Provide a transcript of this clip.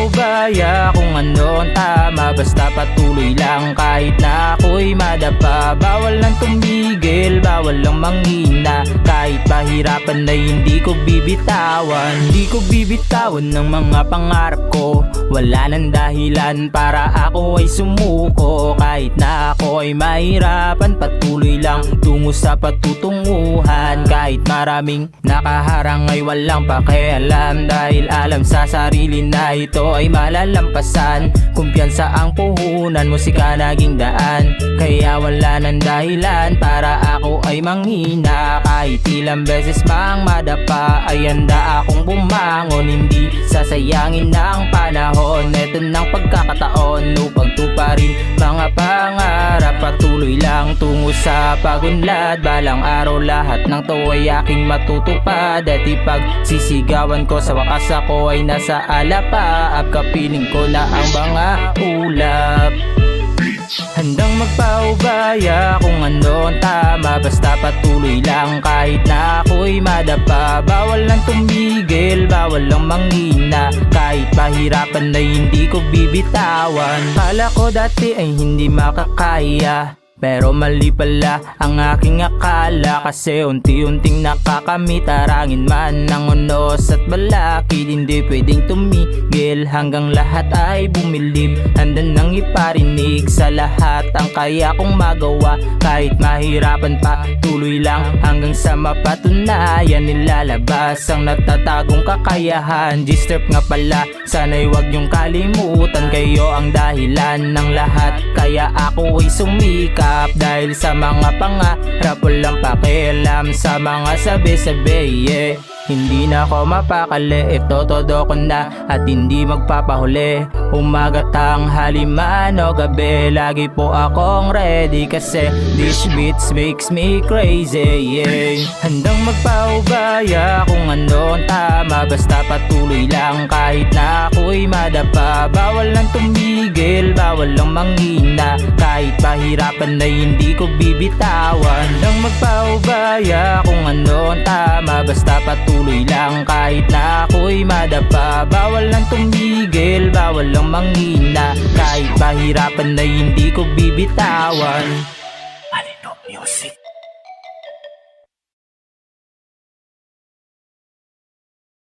magpaubaya kung ano ang tama, basta patuloy lang kahit na ako'y madapa. Bawal lang tumigil, bawal lang manghina, kahit pahirapan na hindi ko bibitawan. Hindi ko bibitawan ng mga pangarap ko, wala nang dahilan para ako ay sumuko. Kahit na ako ay mahirapan, patuloy lang tungo sa patutunguhan. Kahit maraming nakaharang ay walang pakialam, dahil alam sa sarili na ito ay malalampasan. Kumpiyansa ang puhunan, musika naging daan, kaya wala nang dahilan para ako ay manghina. Kahit ilang beses pang madapa ay handa akong bumangon, hindi sasayangin ng panahon. Ito ng pagkakataon upang tuparin mga pangarap, patuloy lang tungo sa pagunlad. Balang araw lahat ng to ay aking matutupad, at ipagsisigawan ko sa wakas ako ay nasa alapaap. Kapiling ko na ang mga ulap, handang magpaubaya kung ano ang tama, basta patuloy lang kahit na ako'y madapa. Bawal lang tumigil, bawal lang manghina, kahit pahirapan na hindi ko bibitawan. Kala ko dati ay hindi makakaya, pero mali pala ang aking akala, kasi unti-unting nakakamit. Arangin man ng unos at balakid, hindi pwedeng tumigil hanggang lahat ay bumilib. Handa nang iparinig sa lahat ang kaya kong magawa, kahit mahirapan pa tuloy lang hanggang sa mapatunayan. Nilalabas ang natatagong kakayahan. G-Strap nga pala, sana'y wag niyong kalimutan, kayo ang dahilan ng lahat, kaya ako ay sumikap. Dahil sa mga pangarap, walang pakialam sa mga sabi-sabi, yeah. Hindi na ako mapakali, ito todo ko na at hindi magpapahuli. Umaga, tanghali man o gabi, lagi po akong ready, kasi this beats makes me crazy, yeah. Handang magpaubaya kung ano ang tama, basta patuloy lang kahit na ako'y madapa. Bawal lang tumigil, bawal lang manghina, kahit pahirapan na hindi ko bibitawan. Handang magpaubaya kung ano ang tama, basta patuloy lang kahit na ako'y madapa. Bawal lang tumigil, bawal lang manghina, kahit pahirapan na hindi ko bibitawan. Alino Music.